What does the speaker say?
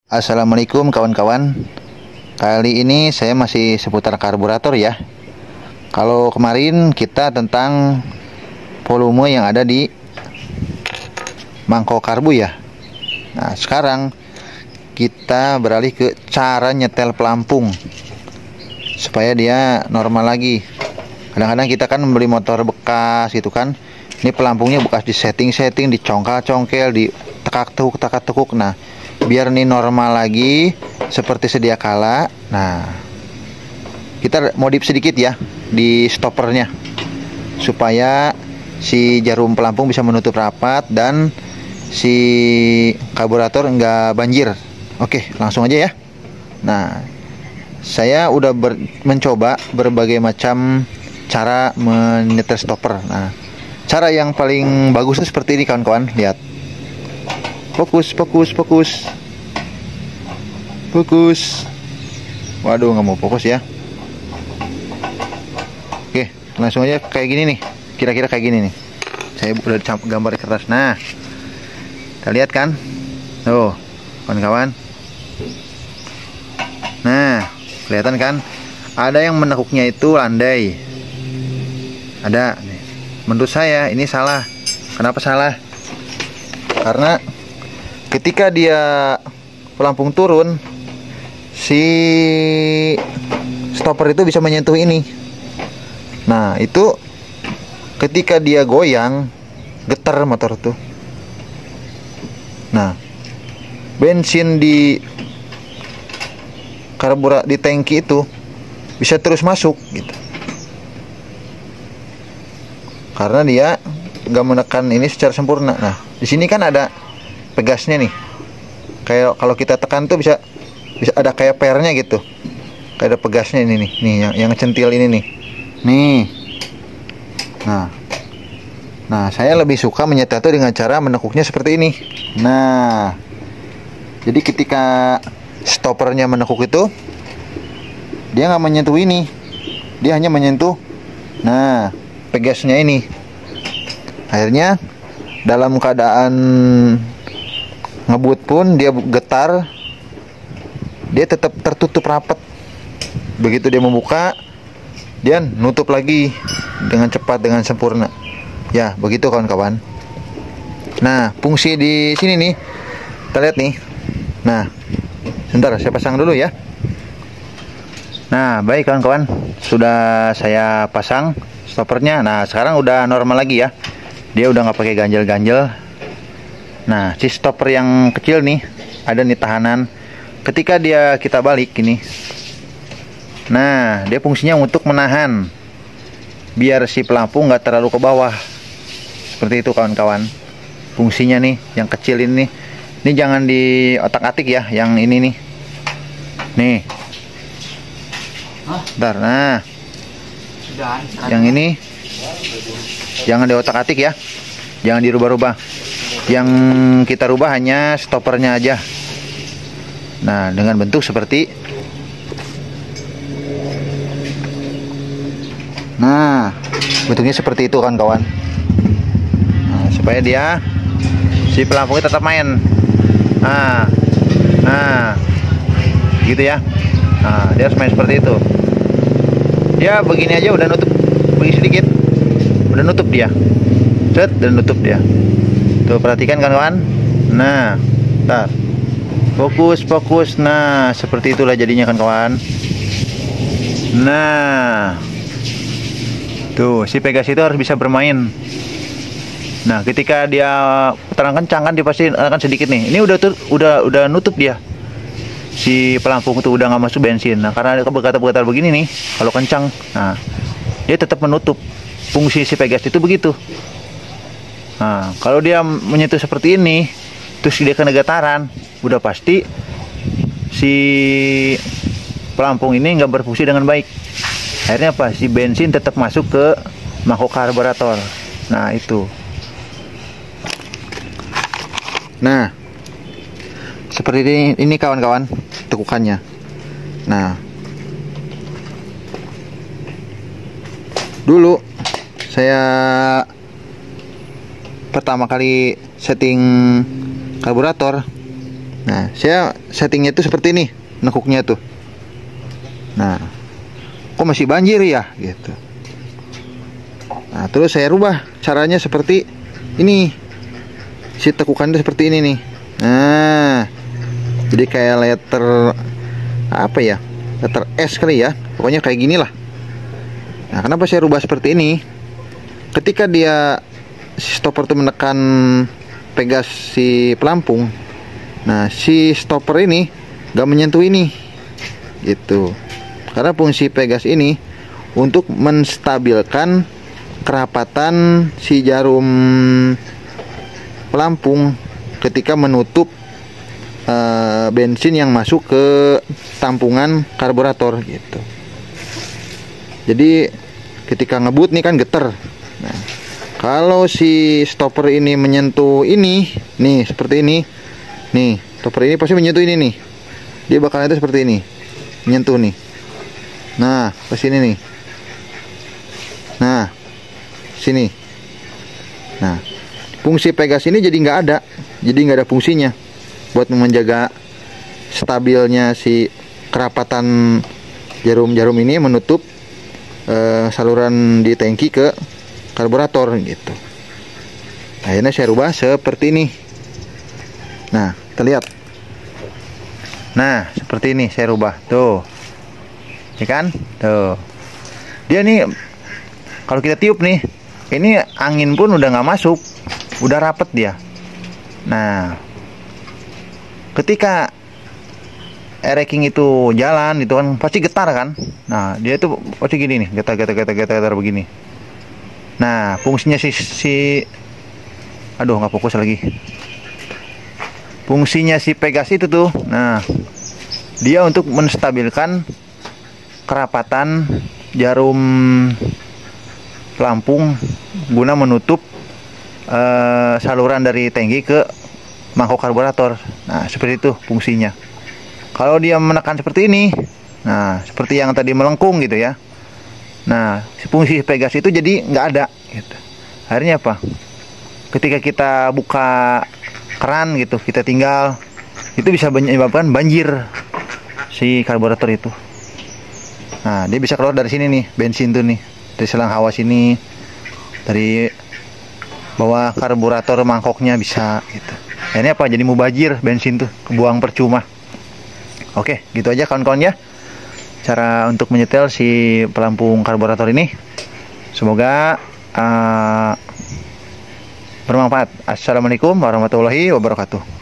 Assalamualaikum kawan-kawan. Kali ini saya masih seputar karburator ya. Kalau kemarin kita tentang volume yang ada di mangkok karbu ya. Nah sekarang kita beralih ke cara nyetel pelampung supaya dia normal lagi. Kadang-kadang kita kan membeli motor bekas gitu kan. Ini pelampungnya bekas di setting-setting, dicongkel-congkel, ditekak-tekuk. Nah biar ini normal lagi seperti sedia kala. Nah kita modif sedikit ya di stoppernya supaya si jarum pelampung bisa menutup rapat dan si karburator enggak banjir. Oke, langsung aja ya. Nah saya udah mencoba berbagai macam cara menyetel stopper. Nah cara yang paling bagus itu seperti ini kawan-kawan, lihat. Fokus. Waduh, nggak mau fokus ya. Oke, langsung aja kayak gini nih. Kira-kira kayak gini nih. Saya udah gambar di kertas. Nah, kita lihat kan? Tuh, kawan-kawan. Nah, kelihatan kan? Ada yang menekuknya itu landai. Ada. Menurut saya ini salah. Kenapa salah? Karena ketika dia pelampung turun, si stopper itu bisa menyentuh ini. Nah itu ketika dia goyang, getar motor tuh. Nah bensin di di tangki itu bisa terus masuk gitu, karena dia nggak menekan ini secara sempurna. Nah di sini kan ada pegasnya nih, kayak kalau kita tekan tuh bisa ada kayak pernya gitu, kayak ada pegasnya ini nih yang centil ini nih. Nah saya lebih suka menyetel tuh dengan cara menekuknya seperti ini. Nah jadi ketika stoppernya menekuk itu dia nggak menyentuh ini, dia hanya menyentuh pegasnya ini. Akhirnya dalam keadaan ngebut pun dia getar, dia tetap tertutup rapat. Begitu dia membuka, dia nutup lagi dengan cepat, dengan sempurna. Ya begitu kawan-kawan. Nah fungsi di sini nih, kita lihat nih. Nah sebentar saya pasang dulu ya. Nah baik kawan-kawan, sudah saya pasang stoppernya. Nah sekarang udah normal lagi ya, dia udah nggak pakai ganjel-ganjel. Nah si stopper yang kecil nih ada nih tahanan. Ketika kita balik ini, nah dia fungsinya untuk menahan biar si pelampung nggak terlalu ke bawah. Seperti itu kawan-kawan. Fungsinya nih yang kecil ini jangan di otak-atik ya, yang ini nih. Nih. Bentar, nah. Yang ini jangan di otak-atik ya. Jangan dirubah-rubah. Yang kita rubah hanya stoppernya aja. Nah, dengan bentuk seperti bentuknya seperti itu kawan-kawan. Nah, supaya dia si pelampungnya tetap main. Nah, gitu ya. Nah, dia harus main seperti itu. Ya, begini aja udah nutup, begini sedikit, udah nutup dia. Set, dan nutup dia. Tuh perhatikan kawan-kawan. Nah, bentar. Fokus. Nah, seperti itulah jadinya kawan-kawan. Nah, tuh si pegas itu harus bisa bermain. Nah, ketika dia putaran kencang kan dia pasti akan sedikit nih. Ini udah nutup dia. Si pelampung itu udah nggak masuk bensin. Nah, karena bergetar begini nih, kalau kencang, nah dia tetap menutup. Fungsi si pegas itu begitu. Nah, kalau dia menyentuh seperti ini, terus dia kena getaran, udah pasti si pelampung ini nggak berfungsi dengan baik. Akhirnya apa? Si bensin tetap masuk ke mangkok karburator. Nah itu. Nah seperti ini kawan-kawan tekukannya. Nah dulu saya pertama kali setting karburator, Nah, saya settingnya tuh seperti ini, nekuknya tuh. Nah, kok masih banjir ya gitu. Nah, terus saya rubah caranya seperti ini. Si tekukan itu seperti ini nih. Nah, jadi kayak letter apa ya? Letter S kali ya. Pokoknya kayak gini lah. Nah, kenapa saya rubah seperti ini? Ketika dia si stopper itu menekan pegas si pelampung, nah si stopper ini gak menyentuh ini gitu, karena fungsi pegas ini untuk menstabilkan kerapatan si jarum pelampung ketika menutup bensin yang masuk ke tampungan karburator gitu. Jadi ketika ngebut nih kan getar. Nah, kalau si stopper ini menyentuh ini, nih seperti ini, nih stopper ini pasti menyentuh ini nih. Dia bakalan itu seperti ini, menyentuh nih. Nah, ke sini nih. Nah, sini. Nah, fungsi pegas ini jadi nggak ada, jadi nggak ada fungsinya buat menjaga stabilnya si kerapatan jarum-jarum ini menutup saluran di tangki ke karburator gitu. Akhirnya saya rubah seperti ini. Nah, kita lihat. Nah, seperti ini saya rubah. Tuh. Ya kan? Tuh. Dia nih kalau kita tiup nih, ini angin pun udah nggak masuk. Udah rapet dia. Nah, ketika air-raking itu jalan itu kan pasti getar kan. Nah, dia tuh pasti gini nih, getar begini. Nah, fungsinya aduh nggak fokus lagi. Fungsinya si pegas itu tuh, nah dia untuk menstabilkan kerapatan jarum pelampung guna menutup saluran dari tangki ke mangkok karburator. Nah, seperti itu fungsinya. Kalau dia menekan seperti ini, nah seperti yang tadi melengkung gitu ya. Nah, fungsi pegas itu jadi nggak ada gitu. Akhirnya apa? Ketika kita buka keran gitu, kita tinggal, itu bisa menyebabkan banjir si karburator itu. Nah, dia bisa keluar dari sini nih, bensin tuh nih, dari selang hawa sini, dari bawah karburator mangkoknya bisa gitu. Akhirnya apa? Jadi mubazir bensin tuh, kebuang percuma. Oke, gitu aja kawan-kawan ya. Cara untuk menyetel si pelampung karburator ini. Semoga bermanfaat. Assalamualaikum warahmatullahi wabarakatuh.